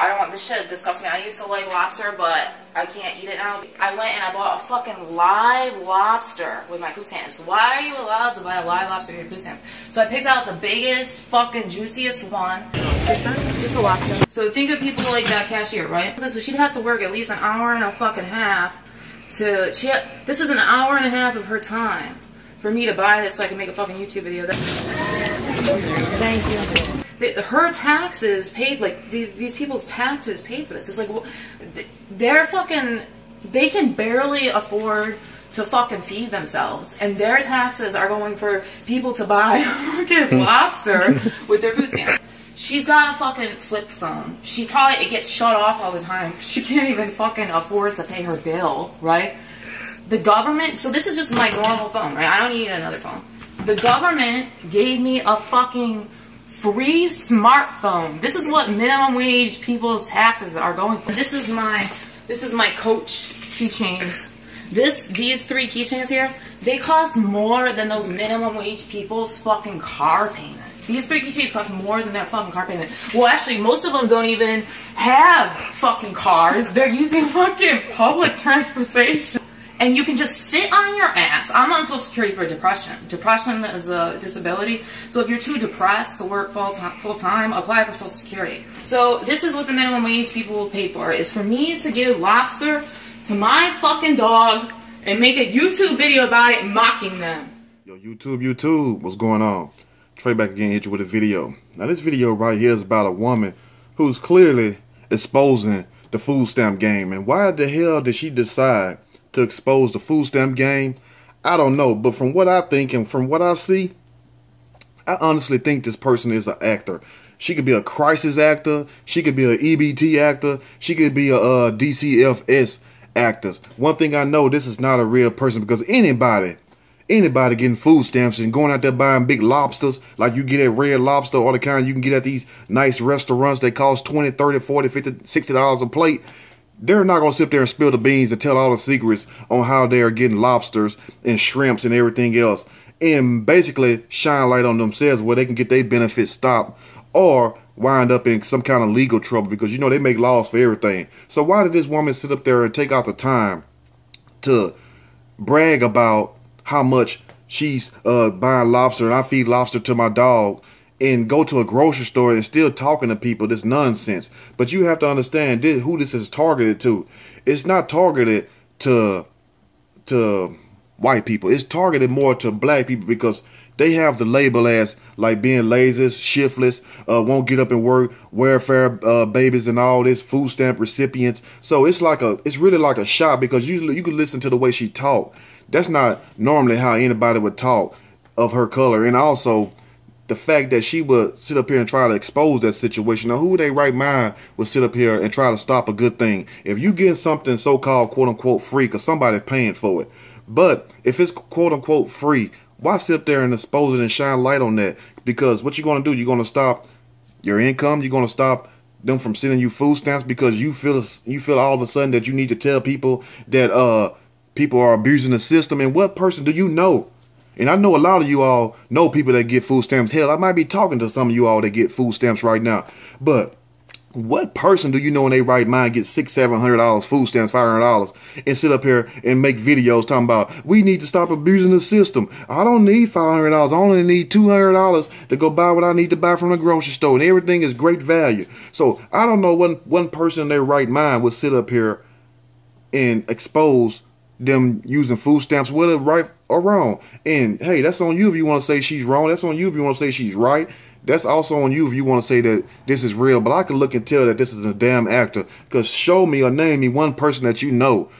I don't want this shit. Disgusts me. I used to like lobster, but I can't eat it now. I went and I bought a fucking live lobster with my food stamps. Why are you allowed to buy a live lobster with your food stamps? So I picked out the biggest, fucking juiciest one. Just a lobster. So think of people like that cashier, right? So she'd have to work at least an hour and a fucking half to. This is an hour and a half of her time for me to buy this so I can make a fucking YouTube video. Thank you. Her taxes paid, like, these people's taxes paid for this. It's like, they're fucking, they can barely afford to fucking feed themselves. And their taxes are going for people to buy fucking lobster with their food stamp. She's got a fucking flip phone. She probably, it gets shut off all the time. She can't even fucking afford to pay her bill, right? The government, so this is just my normal phone, right? I don't need another phone. The government gave me a fucking free smartphone. This is what minimum wage people's taxes are going for. This is my Coach keychains. These 3 keychains here, they cost more than those minimum wage people's fucking car payment. These 3 keychains cost more than their fucking car payment. Well, actually, most of them don't even have fucking cars. They're using fucking public transportation. And you can just sit on your ass. I'm on Social Security for depression. Depression is a disability. So if you're too depressed to work full time, apply for Social Security. So this is what the minimum wage people will pay for, is for me to give lobster to my fucking dog and make a YouTube video about it mocking them. Yo, YouTube, what's going on? Trey back again, hit you with a video. Now this video right here is about a woman who's clearly exposing the food stamp game. And why the hell did she decide to expose the food stamp game? I don't know, but from what I think and from what I see, I honestly think this person is an actor. She could be a crisis actor, she could be an EBT actor, she could be a DCFS actor. One thing I know, this is not a real person, because anybody getting food stamps and going out there buying big lobsters like you get at Red Lobster or the kind you can get at these nice restaurants that cost $20, $30, $40, $50, $60 a plate, they're not going to sit there and spill the beans and tell all the secrets on how they are getting lobsters and shrimps and everything else, and basically shine light on themselves where they can get their benefits stopped or wind up in some kind of legal trouble, because, you know, they make laws for everything. So why did this woman sit up there and take out the time to brag about how much she's buying lobster and I feed lobster to my dog, and go to a grocery store and still talking to people this nonsense? But you have to understand who this is targeted to. It's not targeted to white people. It's targeted more to black people, because they have the label as like being lazy, shiftless, won't get up and work, welfare babies and all this, food stamp recipients. So it's really like a shot, because usually you can listen to the way she talk. That's not normally how anybody would talk of her color. And also the fact that she would sit up here and try to expose that situation. Now, who in their right mind would sit up here and try to stop a good thing? If you get something so-called quote-unquote free, because somebody's paying for it. But if it's quote-unquote free, why sit up there and expose it and shine light on that? Because what you're going to do, you're going to stop your income. You're going to stop them from sending you food stamps, because you feel all of a sudden that you need to tell people that people are abusing the system. And what person do you know? And I know a lot of you all know people that get food stamps. Hell, I might be talking to some of you all that get food stamps right now. But what person do you know in their right mind get $600-700 food stamps, $500, and sit up here and make videos talking about, we need to stop abusing the system? I don't need $500. I only need $200 to go buy what I need to buy from the grocery store, and everything is great value. So I don't know one person in their right mind would sit up here and expose them using food stamps, whether right or wrong. And hey, that's on you if you want to say she's wrong. That's on you if you want to say she's right. That's also on you if you want to say that this is real. But I can look and tell that this is a damn actor, because show me or name me one person that you know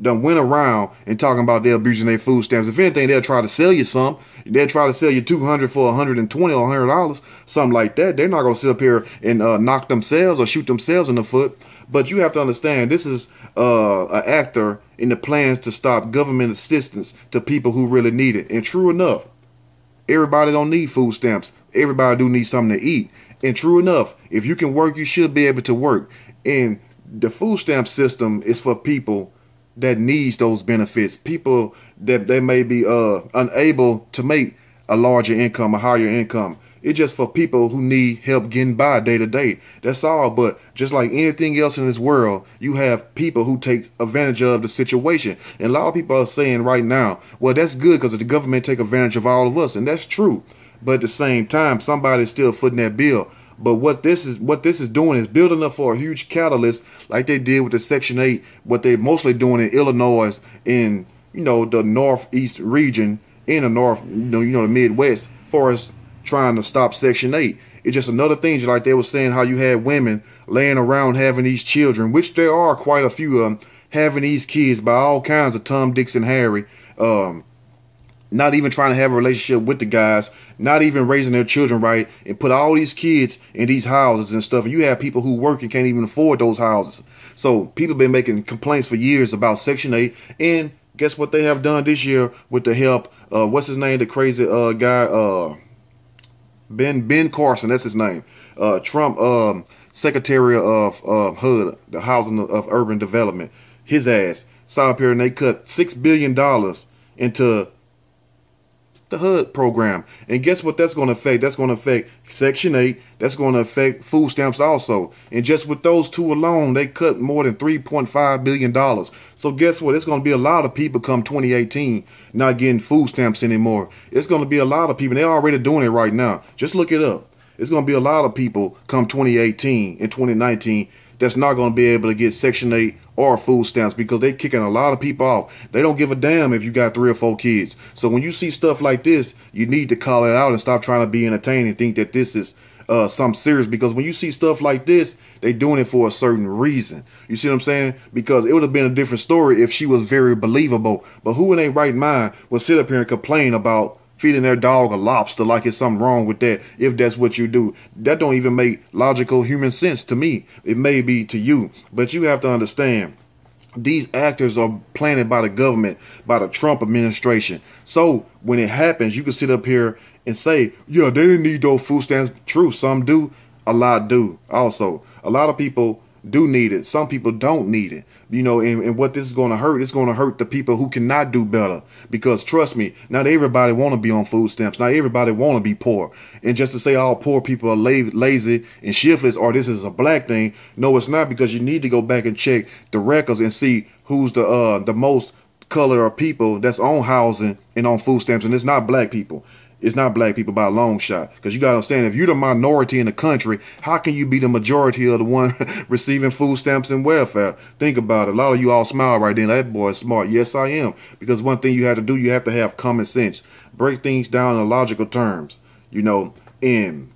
done went around and talking about they're abusing their food stamps. If anything, they'll try to sell you some. They'll try to sell you $200 for $120 or $100, something like that. They're not going to sit up here and knock themselves or shoot themselves in the foot. But you have to understand, this is an actor in the plans to stop government assistance to people who really need it. And true enough, everybody don't need food stamps. Everybody do need something to eat. And true enough, if you can work, you should be able to work. And the food stamp system is for people that needs those benefits, people that they may be unable to make a larger income, a higher income. It's just for people who need help getting by day to day. That's all. But just like anything else in this world, you have people who take advantage of the situation. And a lot of people are saying right now, well, that's good because the government take advantage of all of us. And that's true. But at the same time, somebody's still footing that bill. But what this is doing is building up for a huge catalyst like they did with the Section 8, what they're mostly doing in Illinois, in, you know, the Northeast region, in the North, you know, the Midwest, for us trying to stop Section 8. It's just another thing, just like they were saying how you had women laying around having these children, which there are quite a few of them, having these kids by all kinds of Tom, Dick, and Harry, not even trying to have a relationship with the guys, not even raising their children right, and put all these kids in these houses and stuff. And you have people who work and can't even afford those houses. So people been making complaints for years about Section 8. And guess what they have done this year with the help of, what's his name, the crazy guy, Ben Carson, that's his name. Trump, Secretary of HUD, the Housing of Urban Development. His ass saw up here and they cut $6 billion into the HUD program. And guess what that's going to affect? That's going to affect Section 8. That's going to affect food stamps also. And just with those two alone, they cut more than $3.5 billion. So guess what? It's going to be a lot of people come 2018 not getting food stamps anymore. It's going to be a lot of people. They're already doing it right now. Just look it up. It's going to be a lot of people come 2018 and 2019 that's not going to be able to get Section 8 or food stamps because they're kicking a lot of people off. They don't give a damn if you got 3 or 4 kids. So when you see stuff like this, you need to call it out and stop trying to be entertained and think that this is something serious. Because when you see stuff like this, they doing it for a certain reason. You see what I'm saying? Because it would have been a different story if she was very believable. But who in their right mind would sit up here and complain about feeding their dog a lobster like it's something wrong with that if that's what you do? That don't even make logical human sense to me. It may be to you, but you have to understand these actors are planted by the government, by the Trump administration. So when it happens, you can sit up here and say, yeah, they didn't need those food stamps. True, some do, a lot do. Also, a lot of people do need it. Some people don't need it. You know, and what this is going to hurt, it's going to hurt the people who cannot do better. Because trust me, not everybody want to be on food stamps. Not everybody want to be poor. And just to say all poor people are lazy and shiftless or this is a black thing, no, it's not, because you need to go back and check the records and see who's the most color of people that's on housing and on food stamps. And it's not black people. It's not black people by a long shot. Because you got to understand, if you're the minority in the country, how can you be the majority of the one receiving food stamps and welfare? Think about it. A lot of you all smile right then. That boy is smart. Yes, I am. Because one thing you have to do, you have to have common sense. Break things down in logical terms. You know, and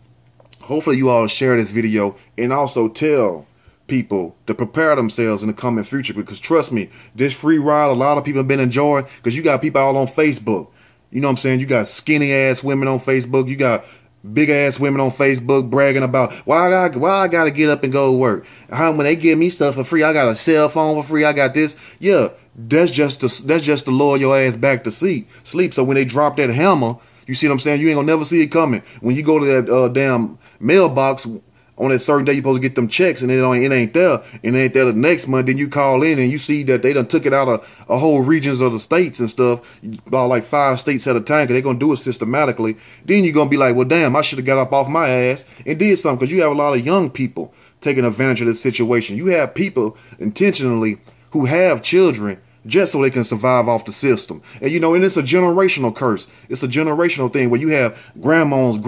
hopefully you all share this video and also tell people to prepare themselves in the coming future. Because trust me, this free ride, a lot of people have been enjoying, because you got people all on Facebook. You know what I'm saying? You got skinny ass women on Facebook. You got big ass women on Facebook bragging about why I gotta get up and go to work. How when they give me stuff for free, I got a cell phone for free. I got this. Yeah, that's just to lure your ass back to sleep. So when they drop that hammer, you see what I'm saying? You ain't gonna never see it coming. When you go to that damn mailbox on that certain day, you're supposed to get them checks, and it ain't there, and it ain't there the next month. Then you call in and you see that they done took it out of a whole regions of the states and stuff, about like 5 states at a time, because they're going to do it systematically. Then you're going to be like, well, damn, I should have got up off my ass and did something, because you have a lot of young people taking advantage of this situation. You have people intentionally who have children just so they can survive off the system. And you know, and it's a generational curse. It's a generational thing where you have grandmas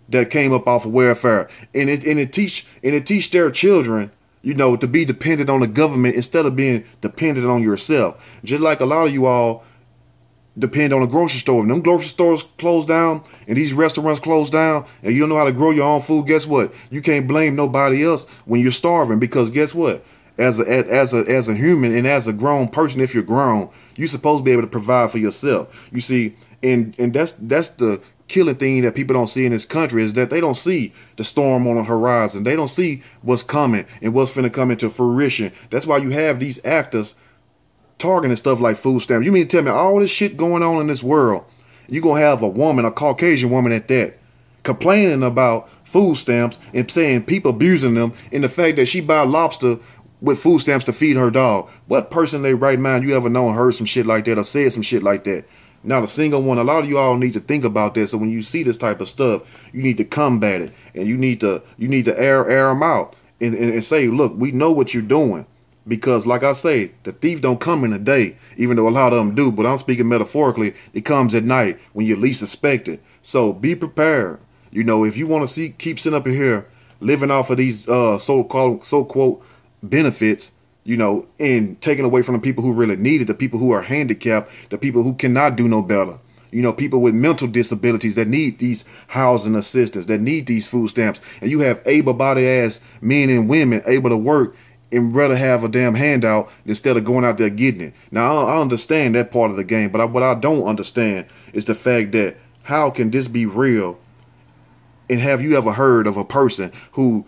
that came up off of welfare, and it teach their children, you know, to be dependent on the government instead of being dependent on yourself. Just like a lot of you all depend on a grocery store. When them grocery stores close down and these restaurants close down and you don't know how to grow your own food, guess what? You can't blame nobody else when you're starving, because guess what? As a human and as a grown person, if you're grown, you're supposed to be able to provide for yourself. You see, and that's the killing thing that people don't see in this country, is that they don't see the storm on the horizon. They don't see what's coming and what's finna come into fruition. That's why you have these actors targeting stuff like food stamps. You mean to tell me all this shit going on in this world, you're gonna have a woman, a Caucasian woman at that, complaining about food stamps and saying people abusing them, and the fact that she buy lobster with food stamps to feed her dog? What person in their right mind you ever known heard some shit like that or said some shit like that? Not a single one. A lot of you all need to think about this. So when you see this type of stuff, you need to combat it, and you need to air them out and say, look, we know what you're doing. Because like I say, the thief don't come in the day, even though a lot of them do. But I'm speaking metaphorically. It comes at night when you least suspect it. So be prepared. You know, if you want to keep sitting up in here living off of these so-called benefits, you know, and taking away from the people who really need it, the people who are handicapped, the people who cannot do no better. You know, people with mental disabilities that need these housing assistance, that need these food stamps. And you have able-bodied ass men and women able to work and rather have a damn handout instead of going out there getting it. Now, I understand that part of the game, but what I don't understand is the fact that how can this be real? And have you ever heard of a person who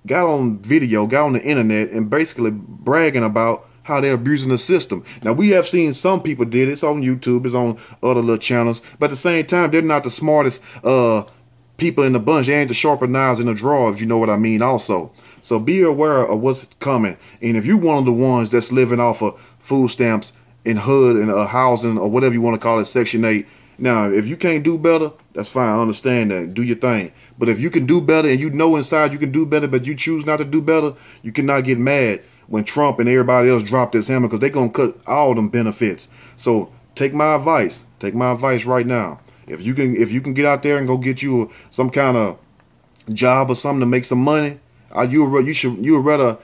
got on video, got on the internet, and basically bragging about how they're abusing the system? Now, we have seen some people did it. It's on YouTube, it's on other little channels, but at the same time, they're not the smartest people in the bunch. They ain't the sharper knives in the drawer, if you know what I mean also. So be aware of what's coming. And if you're one of the ones that's living off of food stamps in HUD and housing or whatever you want to call it, Section 8, now, if you can't do better, that's fine. I understand that. Do your thing. But if you can do better and you know inside you can do better, but you choose not to do better, you cannot get mad when Trump and everybody else drop this hammer, because they're going to cut all them benefits. So take my advice. Take my advice right now. If you can get out there and go get you some kind of job or something to make some money, you'll rather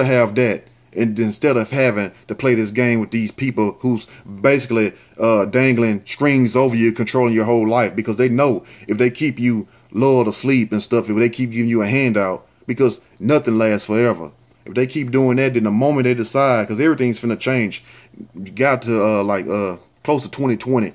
have that, and instead of having to play this game with these people who's basically dangling strings over you, controlling your whole life, because they know if they keep you lulled to sleep and stuff, if they keep giving you a handout, because nothing lasts forever. If they keep doing that, then the moment they decide, because everything's finna change, you got to close to 2020.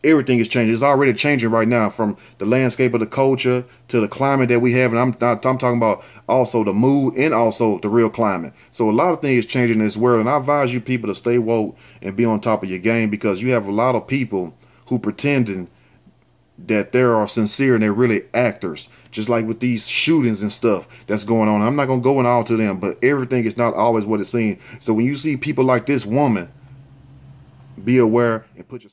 Everything is changing. It's already changing right now, from the landscape of the culture to the climate that we have. And I'm talking about also the mood and also the real climate. So a lot of things changing in this world. And I advise you people to stay woke and be on top of your game, because you have a lot of people who pretending that they are sincere and they're really actors. Just like with these shootings and stuff that's going on. I'm not going to go in all to them, but everything is not always what it seems. So when you see people like this woman, be aware and put your